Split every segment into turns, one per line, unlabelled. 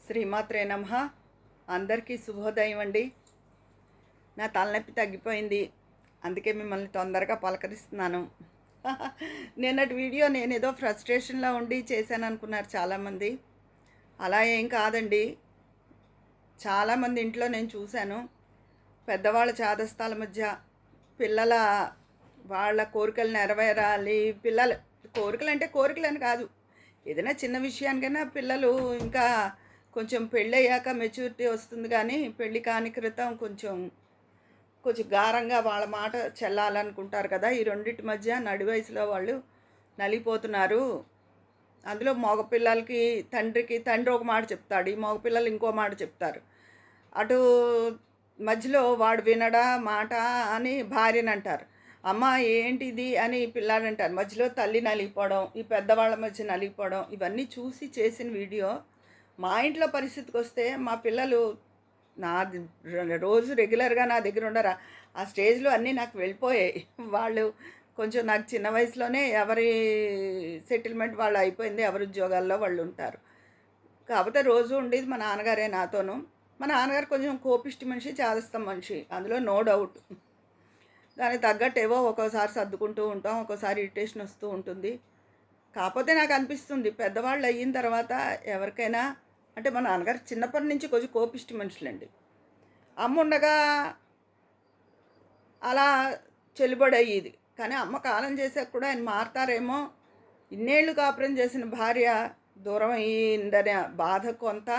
శ్రీమాత్రే నమః. అందరికీ శుభోదయం అండి. నా తలనొప్పి తగ్గిపోయింది, అందుకే మిమ్మల్ని తొందరగా పలకరిస్తున్నాను. నిన్నటి వీడియో నేనేదో ఫ్రస్ట్రేషన్లో ఉండి చేశాను అనుకున్నారు చాలామంది. అలా ఏం కాదండి. చాలామంది ఇంట్లో నేను చూశాను, పెద్దవాళ్ళ చాదస్తాల మధ్య పిల్లల వాళ్ళ కోరికలు నెరవేరాలి. పిల్లలు కోరికలు అంటే కోరికలని కాదు, ఏదైనా చిన్న విషయానికైనా పిల్లలు ఇంకా కొంచెం పెళ్ళయ్యాక మెచ్యూరిటీ వస్తుంది, కానీ పెళ్ళి కాని క్రితం కొంచెం కొంచెం గారంగా వాళ్ళ మాట చెల్లాలనుకుంటారు కదా. ఈ రెండింటి మధ్య నడి వయసులో వాళ్ళు నలిగిపోతున్నారు. అందులో మగపిల్లలకి తండ్రి ఒక మాట చెప్తాడు, ఈ మగపిల్లలు ఇంకో మాట చెప్తారు. అటు మధ్యలో వాడు వినడా మాట అని భార్యని అంటారు, అమ్మ ఏంటిది అని పిల్లాడు అంటారు. మధ్యలో తల్లి నలిగిపోవడం, ఈ పెద్దవాళ్ళ మధ్య నలిగిపోవడం, ఇవన్నీ చూసి చేసిన వీడియో. మా ఇంట్లో పరిస్థితికి వస్తే మా పిల్లలు నా రోజు రెగ్యులర్గా నా దగ్గర ఉండరా. ఆ స్టేజ్లో అన్నీ నాకు వెళ్ళిపోయాయి. వాళ్ళు కొంచెం నాకు చిన్న వయసులోనే ఎవరి సెటిల్మెంట్ వాళ్ళు అయిపోయింది, ఎవరి ఉద్యోగాల్లో వాళ్ళు ఉంటారు. కాకపోతే రోజు ఉండేది మా నాన్నగారే నాతోనూ. మా నాన్నగారు కొంచెం కోపిష్టి మనిషి, చాదస్తం మనిషి, అందులో నో డౌట్. దానికి తగ్గట్టు ఏవో ఒక్కోసారి సర్దుకుంటూ ఉంటాం, ఒక్కోసారి ఇరిటేషన్ వస్తూ ఉంటుంది. కాకపోతే నాకు అనిపిస్తుంది, పెద్దవాళ్ళు అయిన తర్వాత ఎవరికైనా, అంటే మా నాన్నగారు చిన్నప్పటి నుంచి కొంచెం కోపిష్టి మనుషులండి. అమ్మ ఉండగా అలా చెల్లుబడి అయ్యేది, కానీ అమ్మ కాలం చేసాక కూడా ఆయన మారతారేమో, ఇన్నేళ్ళు కాపురం చేసిన భార్య దూరం అయ్యిందనే బాధ కొంత.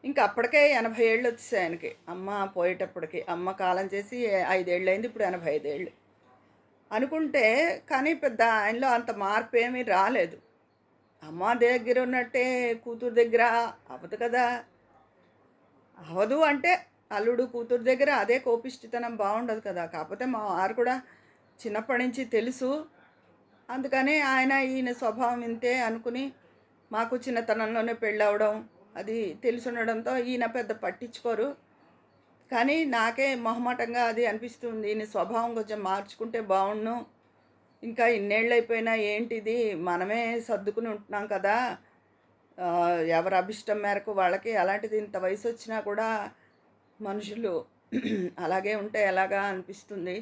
ఇంకా అప్పటికే 80 ఏళ్ళు వచ్చేసాయి ఆయనకి, అమ్మ పోయేటప్పటికి. అమ్మ కాలం చేసి 5 ఏళ్ళు అయింది, ఇప్పుడు 85 ఏళ్ళు అనుకుంటే. కానీ పెద్ద ఆయనలో అంత మార్పు ఏమీ రాలేదు. అమ్మ దగ్గర ఉన్నట్టే కూతురు దగ్గర అవ్వదు కదా. అవ్వదు అంటే అల్లుడు కూతురు దగ్గర అదే కోపిష్టితనం బాగుండదు కదా. కాకపోతే మా వారు కూడా చిన్నప్పటి నుంచి తెలుసు, అందుకని ఈయన స్వభావం ఇంతే అనుకుని మాకు చిన్నతనంలోనే పెళ్ళవడం అది తెలిసి ఉండడంతో ఈయన పెద్ద పట్టించుకోరు. కానీ నాకే మొహమాటంగా అది అనిపిస్తుంది, ఈయన స్వభావం కొంచెం మార్చుకుంటే బాగుండు. ఇంకా ఇన్నేళ్ళు అయిపోయినా ఏంటిది, మనమే సర్దుకుని ఉంటున్నాం కదా, ఎవరి అభిష్టం మేరకు వాళ్ళకి. అలాంటిది ఇంత వయసు వచ్చినా కూడా మనుషులు అలాగే ఉంటే ఎలాగా అనిపిస్తుంది.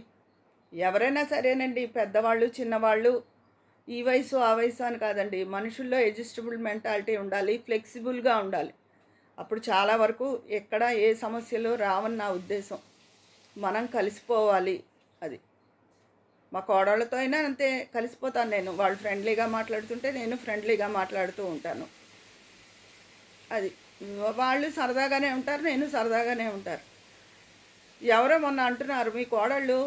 ఎవరైనా సరేనండి, పెద్దవాళ్ళు చిన్నవాళ్ళు, ఈ వయసు ఆ వయసు అని కాదండి, మనుషుల్లో అడ్జస్టబుల్ మెంటాలిటీ ఉండాలి, ఫ్లెక్సిబుల్గా ఉండాలి. అప్పుడు చాలా వరకు ఎక్కడ ఏ సమస్యలు రావని నా ఉద్దేశం. మనం కలిసిపోవాలి. అది మా కోడళ్ళతో అయినా అంతే, కలిసిపోతాను నేను. వాళ్ళు ఫ్రెండ్లీగా మాట్లాడుతుంటే నేను ఫ్రెండ్లీగా మాట్లాడుతూ ఉంటాను. అది వాళ్ళు సరదాగానే ఉంటారు, నేను సరదాగానే ఉంటారు. ఎవరో మొన్న అంటున్నారు, మీ కోడళ్ళు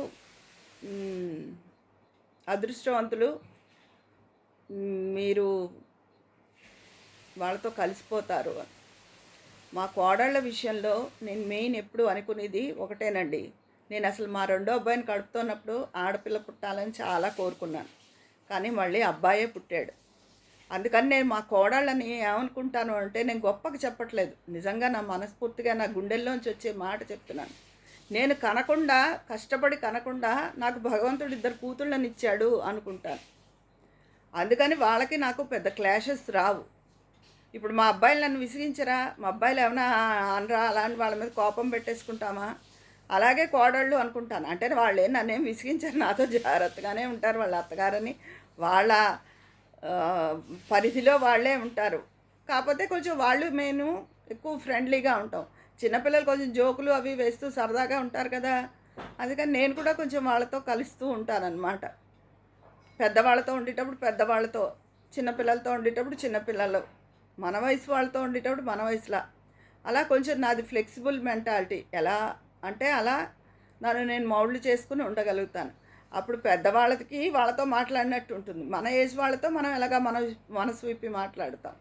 అదృష్టవంతులు, మీరు వాళ్ళతో కలిసిపోతారు అని. మా కోడళ్ళ విషయంలో నేను మెయిన్ ఎప్పుడు అనుకునేది ఒకటేనండి, నేను అసలు మా రెండో అబ్బాయిని కడుపుతున్నప్పుడు ఆడపిల్ల పుట్టాలని చాలా కోరుకున్నాను, కానీ మళ్ళీ అబ్బాయే పుట్టాడు. అందుకని నేను మా కోడళ్ళని ఏమనుకుంటాను అంటే, నేను గొప్పగా చెప్పట్లేదు, నిజంగా నా మనస్ఫూర్తిగా నా గుండెల్లోంచి వచ్చే మాట చెప్తున్నాను. నేను కనకుండా, కష్టపడి కనకుండా నాకు భగవంతుడు 2 కూతుళ్ళని ఇచ్చాడు అనుకుంటాను. అందుకని వాళ్ళకి నాకు పెద్ద క్లాషెస్ రావు. ఇప్పుడు మా అబ్బాయిలు నన్ను విసిగించరా, మా అబ్బాయిలు ఏమైనా అనరా, అలాంటి వాళ్ళ మీద కోపం పెట్టేసుకుంటామా, అలాగే కోడళ్ళు అనుకుంటాను. అంటే వాళ్ళే నన్నేం విసిగించారు, నాతో జాగ్రత్తగానే ఉంటారు. వాళ్ళ అత్తగారని వాళ్ళ పరిధిలో వాళ్ళే ఉంటారు. కాకపోతే కొంచెం వాళ్ళు మేము ఎక్కువ ఫ్రెండ్లీగా ఉంటాం. చిన్నపిల్లలు కొంచెం జోకులు అవి వేస్తూ సరదాగా ఉంటారు కదా, అందుకని నేను కూడా కొంచెం వాళ్ళతో కలుస్తూ ఉంటానన్నమాట. పెద్దవాళ్ళతో ఉండేటప్పుడు పెద్దవాళ్ళతో, చిన్నపిల్లలతో ఉండేటప్పుడు చిన్నపిల్లలు, మన వయసు వాళ్ళతో ఉండేటప్పుడు మన వయసులా. అలా కొంచెం నాది ఫ్లెక్సిబుల్ మెంటాలిటీ. ఎలా అంటే అలా నన్ను నేను మౌల్డ్ చేసుకుని ఉండగలుగుతాను. అప్పుడు పెద్దవాళ్ళకి వాళ్ళతో మాట్లాడినట్టు ఉంటుంది, మన ఏజ్ వాళ్ళతో మనం ఎలాగా మనసు విప్పి మాట్లాడతాం.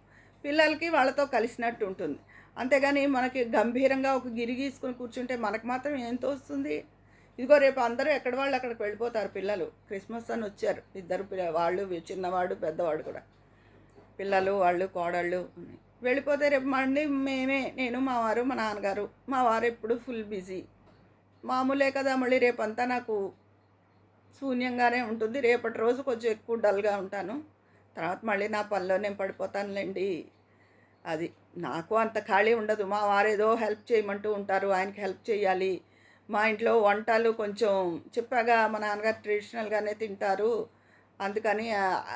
పిల్లలకి వాళ్ళతో కలిసినట్టు ఉంటుంది. అంతేగాని మనకి గంభీరంగా ఒక గిరి గీసుకుని కూర్చుంటే మనకు మాత్రం ఏం తోస్తుంది. ఇదిగో రేపు అందరూ ఎక్కడి వాళ్ళు అక్కడికి వెళ్ళిపోతారు పిల్లలు. క్రిస్మస్ అని వచ్చారు 2 వాళ్ళు, చిన్నవాడు పెద్దవాడు కూడా, పిల్లలు వాళ్ళు కోడళ్ళు వెళ్ళిపోతే రేపు మళ్ళీ నేను మా వారు మా నాన్నగారు. మా వారు ఎప్పుడు ఫుల్ బిజీ, మామూలే కదా. మళ్ళీ రేపంతా నాకు శూన్యంగానే ఉంటుంది. రేపటి రోజు కొంచెం ఎక్కువ డల్గా ఉంటాను, తర్వాత మళ్ళీ నా పనిలో నేను పడిపోతానులేండి. అది. నాకు అంత ఖాళీ ఉండదు. మా వారేదో హెల్ప్ చేయమంటూ ఉంటారు. ఆయనకి హెల్ప్ చేయాలి. మా ఇంట్లో వంటలు కొంచెం చెప్పాగా మా నాన్నగారు ట్రెడిషనల్‌గానే తింటారు. అందుకని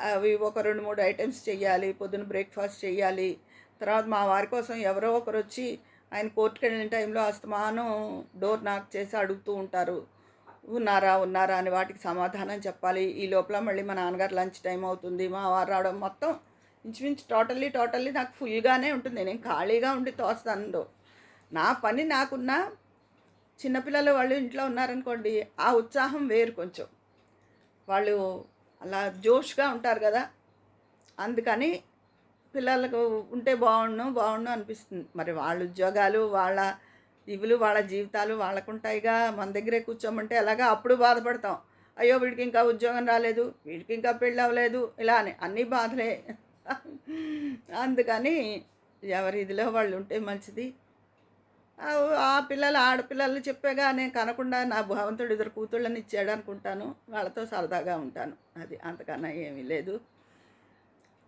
అవి ఒక 2, 3 ఐటెమ్స్ చెయ్యాలి. పొద్దున బ్రేక్‌ఫాస్ట్ చెయ్యాలి. తర్వాత మా వారి కోసం ఎవరో ఒకరొచ్చి ఆయన కోర్ట్‌కెళ్ళిన టైంలో అస్తమానం డోర్ నాక్ చేసి అడుగుతూ ఉంటారు. ఉన్నారా? ఉన్నారా? అని వాటికి సమాధానం చెప్పాలి. ఈ లోపల మళ్ళీ మా నాన్నగారు లంచ్ టైమ్ అవుతుంది. మా వారు రావడం మొత్తం ఇంచుమించు టోటల్లీ నాకు ఫుల్‌గానే ఉంటుంది. నేను ఖాళీగా ఉండి తోచదందు. నా పని నాకున్నా చిన్నపిల్లలు వాళ్ళు ఇంట్లో ఉన్నారనుకోండి, ఆ ఉత్సాహం వేరు కొంచెం. వాళ్ళు అలా జోష్‌గా ఉంటారు గదా! అందుకని పిల్లలకు ఉంటే బావుండు అనిపిస్తుంది. మరి వాళ్ళ ఉద్యోగాలు, వాళ్ళ వాళ్ళ జీవితాలు వాళ్ళకుంటాయిగా. మన దగ్గరే కూర్చోమంటే ఎలాగా? అప్పుడు బాధపడతాం. అయ్యో! వీడికి ఇంకా ఉద్యోగం రాలేదు, వీడికి ఇంకా పెళ్ళవ్వలేదు ఇలా అని. అన్నీ బాధలే. అందుకని ఎవరి ఇదిలో వాళ్ళు ఉంటే మంచిది. ఆ పిల్లలు ఆడపిల్లలు చెప్పాగా నేను కనకుండా నా భగవంతుడు ఇద్దరు కూతుళ్ళని ఇచ్చాడు అనుకుంటాను. వాళ్ళతో సరదాగా ఉంటాను. అది అంతకన్నా ఏమీ లేదు.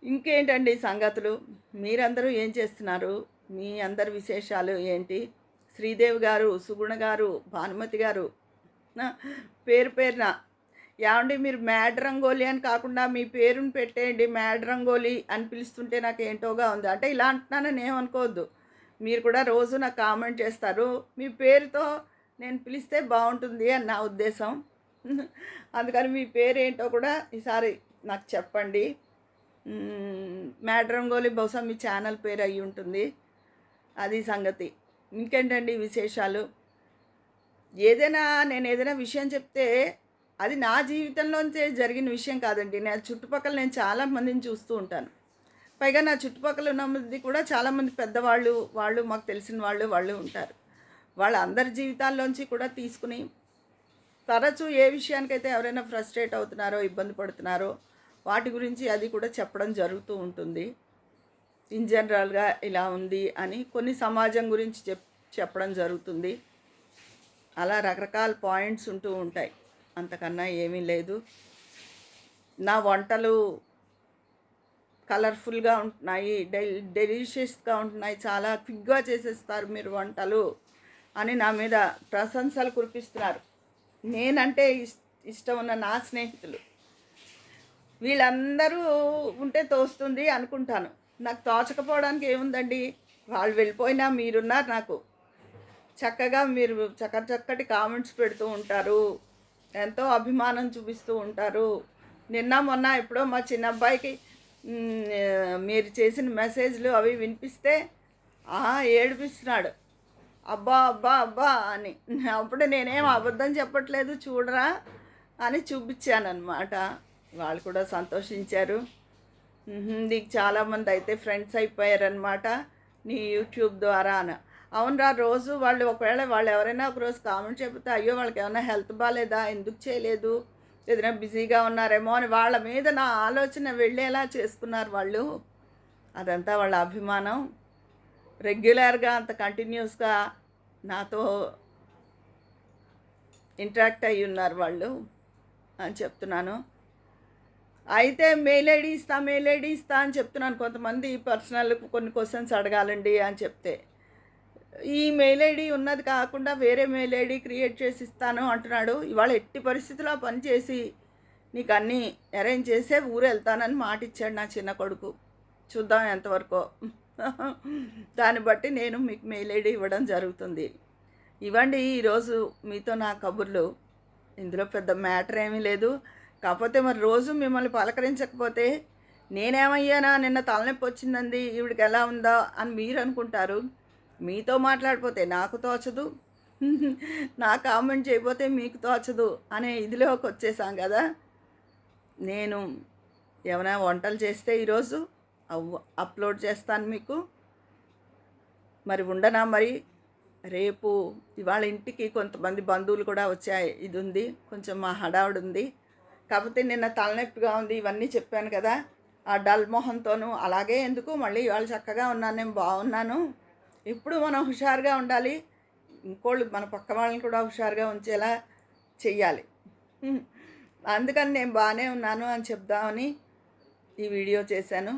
ఇంకేంటండి సంగతులు? మీరందరూ ఏం చేస్తున్నారు? మీ అందరి విశేషాలు ఏంటి? శ్రీదేవి గారు, సుగుణ గారు, భానుమతి గారు ఆ! పేరు పేరున ఏవండీ మీరు మ్యాడ్ రంగోలి అని కాకుండా మీ పేరుని పెట్టేయండి. మ్యాడ్ రంగోలి అని పిలుస్తుంటే నాకేంటోగా ఉంది. అంటే ఇలా అంటున్నానని ఏమనుకోవద్దు. మీరు కూడా రోజు నాకు కామెంట్ చేస్తారు. మీ పేరుతో నేను పిలిస్తే బావుంటుంది అని నా ఉద్దేశం. అందుకని మీ పేరేంటో కూడా ఈసారి నాకు చెప్పండి. మ్యాడ్ రంగోలి బహుశా మీ ఛానల్ పేరు అయ్యుంటుంది. అది సంగతి. ఇంకేంటండి విశేషాలు? నేనేదైనా విషయం చెప్తే అది నా జీవితంలోంచే జరిగిన విషయం కాదండి. నా చుట్టుపక్కల నేను చాలా మందిని చూస్తూ ఉంటాను. పైగా నా చుట్టుపక్కల ఉన్న మంది కూడా చాలామంది పెద్దవాళ్ళు, వాళ్ళు మాకు తెలిసిన వాళ్ళు ఉంటారు. వాళ్ళందరి జీవితాల్లోంచి కూడా తీసుకుని తరచూ ఏ విషయానికైతే ఎవరైనా ఫ్రస్ట్రేట్ అవుతున్నారో, ఇబ్బంది పడుతున్నారో వాటి గురించి అది కూడా చెప్పడం జరుగుతూ ఉంటుంది. ఇన్ జనరల్‌గా ఇలా ఉంది అని కొన్ని సమాజం గురించి చెప్పడం జరుగుతుంది. అలా రకరకాల పాయింట్స్ ఉంటూ ఉంటాయి. అంతకన్నా ఏమీ లేదు. నా వంటలు కలర్ఫుల్‌గా ఉంటున్నాయి. డెలిషియస్‌గా ఉంటున్నాయి. చాలా క్విక్‌గా చేసేస్తారు మీరు వంటలు అని నా మీద ప్రశంసలు కురిపిస్తున్నారు. నేనంటే ఇష్టం ఉన్న నా స్నేహితులు. వీళ్ళందరూ ఉంటే తోస్తుంది అనుకుంటాను. నాకు తోచకపోవడానికి ఏముందండి? వాళ్ళు వెళ్ళిపోయినా మీరున్నారు నాకు. చక్కగా మీరు చక్కటి కామెంట్స్ పెడుతూ ఉంటారు. ఎంతో అభిమానం చూపిస్తూ ఉంటారు. నిన్న మొన్న ఎప్పుడో మా చిన్నబ్బాయికి మీరు చేసిన మెసేజ్‌లు అవి వినిపిస్తే ఏడిపిస్తున్నాడు. అబ్బా! అబ్బా! అబ్బా! అని. అప్పుడు నేనేం అబద్ధం చెప్పట్లేదు చూడరా అని చూపించానన్నమాట. వాళ్ళు కూడా సంతోషించారు. నీకు చాలామంది అయితే ఫ్రెండ్స్ అయిపోయారనమాట నీ యూట్యూబ్ ద్వారాన. అవునురా రోజు వాళ్ళు ఒకవేళ వాళ్ళు ఎవరైనా ఒకరోజు కామెంట్ చెబితే అయ్యో వాళ్ళకి ఏమైనా హెల్త్ బాగాలేదా ఎందుకు చేయలేదు ఏదైనా బిజీగా ఉన్నారేమో అని వాళ్ళ మీద నా ఆలోచన వెళ్ళేలా చేసుకున్నారు వాళ్ళు. అదంతా వాళ్ళ అభిమానం. రెగ్యులర్గా అంత కంటిన్యూస్గా నాతో ఇంటరాక్ట్ అయ్యి ఉన్నారు వాళ్ళు అని చెప్తున్నాను. అయితే మెయిల్ ఐడి ఇస్తా అని చెప్తున్నాను. కొంతమంది పర్సనల్ కొన్ని క్వశ్చన్స్ అడగాలండి అని చెప్తే, ఈ మెయిల్ ఐడి ఉన్నది కాకుండా వేరే మెయిల్ ఐడి క్రియేట్ చేసి ఇస్తాను అంటున్నాడు. ఇవాళ ఎట్టి పరిస్థితిలో పని చేసి నీకు అన్నీ అరేంజ్ చేసే ఊరు వెళ్తానని మాట ఇచ్చాడు నా చిన్న కొడుకు. చూద్దాం ఎంతవరకో. దాన్ని బట్టి నేను మీకు మెయిల్ ఐడి ఇవ్వడం జరుగుతుంది. ఇవ్వండి ఈరోజు మీతో నా కబుర్లు. ఇందులో పెద్ద మ్యాటర్ ఏమీ లేదు. కాకపోతే మరి రోజు మిమ్మల్ని పలకరించకపోతే నేనేమయ్యానా నిన్న తలనొప్పి వచ్చిందండి ఈవిడికి ఎలా ఉందా అని మీరు అనుకుంటారు. మీతో మాట్లాడిపోతే నాకు తోచదు, నా కామెంట్ చేయకపోతే మీకు తోచదు అనే ఇదిలోకి వచ్చేసాం కదా. నేను ఏమైనా వంటలు చేస్తే ఈరోజు అప్లోడ్ చేస్తాను మీకు. మరి ఉండనా మరి రేపు ఇవాళ ఇంటికి కొంతమంది బంధువులు కూడా వచ్చాయి. ఇది ఉంది కొంచెం మా హడావుడి ఉంది. కాకపోతే నిన్న తలనొప్పిగా ఉంది ఇవన్నీ చెప్పాను కదా. ఆ డల్ మొహంతోనూ అలాగే ఎందుకు మళ్ళీ ఇవాళ చక్కగా ఉన్నాను, నేను బాగున్నాను. ఇప్పుడు మనం హుషారుగా ఉండాలి. ఇంకోళ్ళు మన పక్క వాళ్ళని కూడా హుషారుగా ఉంచేలా చెయ్యాలి. అందుకని నేను బాగానే ఉన్నాను అని చెప్దామని ఈ వీడియో చేశాను.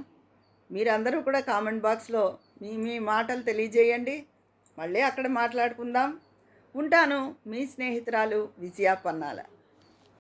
మీరందరూ కూడా కామెంట్ బాక్స్లో మీ మీ మాటలు తెలియజేయండి. మళ్ళీ అక్కడ మాట్లాడుకుందాం. ఉంటాను. మీ స్నేహితురాలు విజయ పన్నాల.